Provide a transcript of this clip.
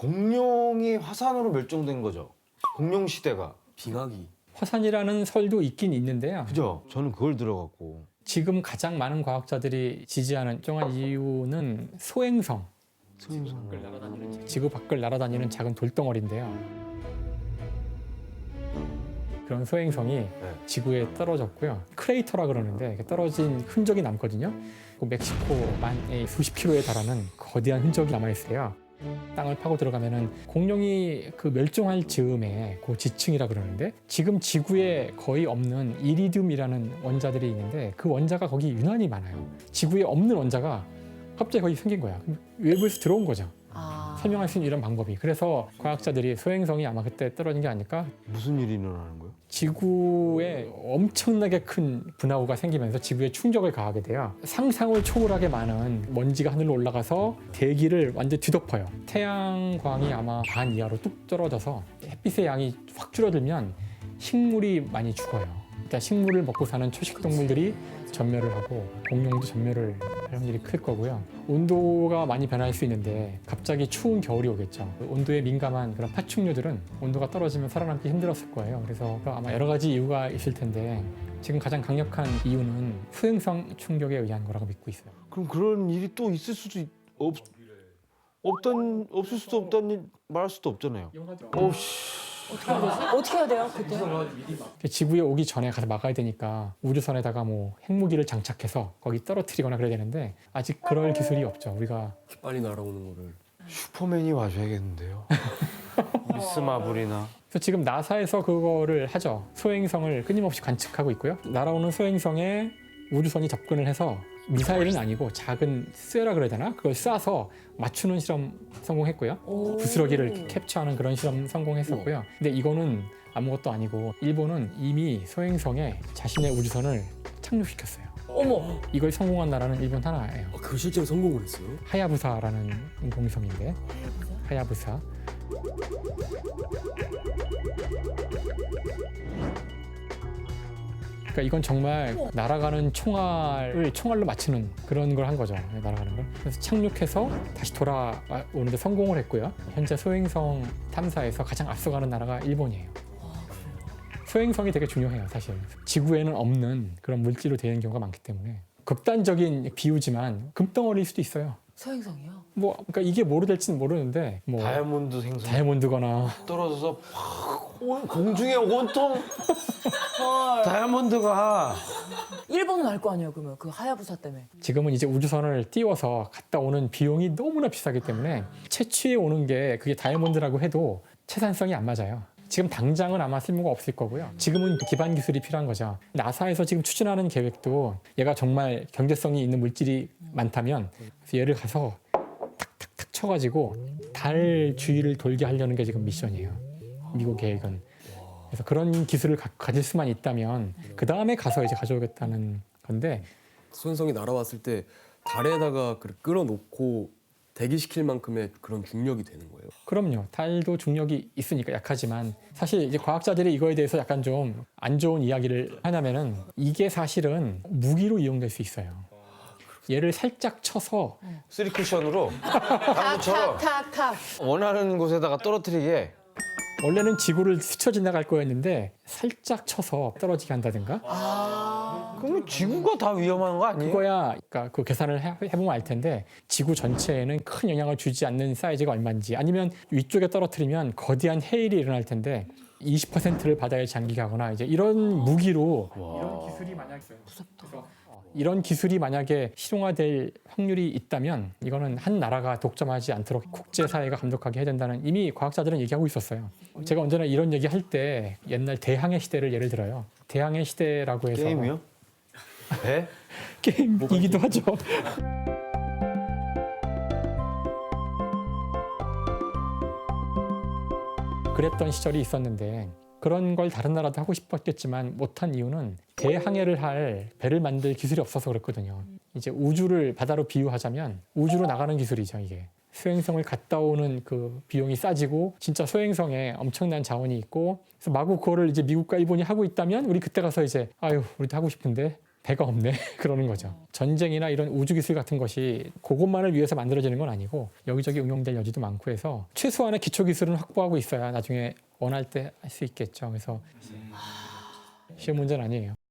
공룡이 화산으로 멸종된 거죠. 공룡 시대가. 빙하기. 화산이라는 설도 있긴 있는데요. 그죠? 저는 그걸 들어갔고. 지금 가장 많은 과학자들이 지지하는 정한 이유는 소행성. 지구 밖을 날아다니는 작은 돌덩어리인데요. 그런 소행성이 지구에 떨어졌고요. 크레이터라 그러는데 이렇게 떨어진 흔적이 남거든요. 그 멕시코만의 수십 킬로에 달하는 거대한 흔적이 남아있어요. 땅을 파고 들어가면은 공룡이 그 멸종할 즈음에 그 지층이라 그러는데 지금 지구에 거의 없는 이리듐이라는 원자들이 있는데 그 원자가 거기 유난히 많아요. 지구에 없는 원자가 갑자기 거기 생긴 거야. 외부에서 들어온 거죠. 설명할 수 있는 이런 방법이. 그래서 과학자들이 소행성이 아마 그때 떨어진 게 아닐까? 무슨 일이 일어나는 거예요? 지구에 엄청나게 큰 분화구가 생기면서 지구에 충격을 가하게 돼요. 상상을 초월하게 많은 먼지가 하늘로 올라가서 대기를 완전히 뒤덮어요. 태양광이 아마 반 이하로 뚝 떨어져서 햇빛의 양이 확 줄어들면 식물이 많이 죽어요. 일단 식물을 먹고 사는 초식 동물들이 전멸을 하고 공룡도 전멸을 할 확률이 클 거고요. 온도가 많이 변할 수 있는데 갑자기 추운 겨울이 오겠죠. 온도에 민감한 그런 파충류들은 온도가 떨어지면 살아남기 힘들었을 거예요. 그래서 아마 여러 가지 이유가 있을 텐데 지금 가장 강력한 이유는 소행성 충격에 의한 거라고 믿고 있어요. 그럼 그런 일이 또 있을 수도 없을 수도 없다니 말할 수도 없잖아요. 어우씨. 어떻게 해야 돼요 그때? 지구에 오기 전에 가서 막아야 되니까 우주선에다가 뭐 핵무기를 장착해서 거기 떨어뜨리거나 그래야 되는데 아직 그럴 기술이 없죠. 우리가 빨리 날아오는 거를. 슈퍼맨이 와줘야겠는데요. 미스 마블이나. 그래서 지금 나사에서 그거를 하죠. 소행성을 끊임없이 관측하고 있고요. 날아오는 소행성에 우주선이 접근을 해서 미사일은 아니고 작은 쇠라 그래야 되나? 그걸 쏴서 맞추는 실험 성공했고요. 부스러기를 캡처하는 그런 실험 성공했었고요. 근데 이거는 아무것도 아니고 일본은 이미 소행성에 자신의 우주선을 착륙시켰어요. 어머. 이걸 성공한 나라는 일본 하나예요. 그거 실제로 성공을 했어요? 하야부사라는 인공위성인데 하야부사. 그러니까 이건 정말 날아가는 총알을 총알로 맞추는 그런 걸 한 거죠. 날아가는 걸. 그래서 착륙해서 다시 돌아오는데 성공을 했고요. 현재 소행성 탐사에서 가장 앞서가는 나라가 일본이에요. 소행성이 되게 중요해요, 사실. 지구에는 없는 그런 물질로 되어 있는 경우가 많기 때문에. 극단적인 비유지만 금덩어리일 수도 있어요. 소행성이요? 뭐, 그러니까 이게 뭐로 될지는 모르는데, 뭐 다이아몬드 생성. 다이아몬드거나 떨어져서 공중에 온통 다이아몬드가. 일본은 알 거 아니에요 그러면 그 하야부사 때문에. 지금은 이제 우주선을 띄워서 갔다 오는 비용이 너무나 비싸기 때문에 채취해 오는 게 그게 다이아몬드라고 해도 채산성이 안 맞아요. 지금 당장은 아마 쓸모가 없을 거고요. 지금은 기반 기술이 필요한 거죠. 나사에서 지금 추진하는 계획도 얘가 정말 경제성이 있는 물질이 많다면 얘를 가서 탁탁탁 쳐가지고 달 주위를 돌게 하려는 게 지금 미션이에요. 미국 계획은. 그래서 그런 기술을 가질 수만 있다면 그 다음에 가서 이제 가져오겠다는 건데 소행성이 날아왔을 때 달에다가 끌어놓고 대기시킬 만큼의 그런 중력이 되는 거예요. 그럼요. 달도 중력이 있으니까 약하지만 사실 이제 과학자들이 이거에 대해서 약간 좀 안 좋은 이야기를 하냐면은 이게 사실은 무기로 이용될 수 있어요. 얘를 살짝 쳐서 쓰리 쿠션으로 방금처럼 탁탁탁. 원하는 곳에다가 떨어뜨리게. 원래는 지구를 스쳐 지나갈 거였는데 살짝 쳐서 떨어지게 한다든가 그러면 지구가 다 위험한 거 아니에요? 그거야 그러니까 그 계산을 해보면 알 텐데 지구 전체에는 큰 영향을 주지 않는 사이즈가 얼마인지 아니면 위쪽에 떨어뜨리면 거대한 해일이 일어날 텐데 20%를 바다에 잠기게 하거나 이제 이런 무기로 이런 기술이 만약 있어요. 무섭다. 이런 기술이 만약에 실용화될 확률이 있다면 이거는 한 나라가 독점하지 않도록 국제사회가 감독하게 해야 된다는 이미 과학자들은 얘기하고 있었어요. 제가 언제나 이런 얘기 할 때 옛날 대항해 시대를 예를 들어요. 대항해 시대라고 해서 게임이요? 배? 게임이기도 하죠. 그랬던 시절이 있었는데 그런 걸 다른 나라도 하고 싶었겠지만 못한 이유는 대항해를 할 배를 만들 기술이 없어서 그랬거든요. 이제 우주를 바다로 비유하자면 우주로 나가는 기술이죠, 이게. 소행성을 갔다 오는 그 비용이 싸지고 진짜 소행성에 엄청난 자원이 있고 그래서 마구 그거를 이제 미국과 일본이 하고 있다면 우리 그때 가서 이제 아유 우리도 하고 싶은데 배가 없네 그러는 거죠. 전쟁이나 이런 우주 기술 같은 것이 그것만을 위해서 만들어지는 건 아니고 여기저기 응용될 여지도 많고 해서 최소한의 기초 기술은 확보하고 있어야 나중에 원할 때 할 수 있겠죠. 그래서 쉬운 문제는 아니에요.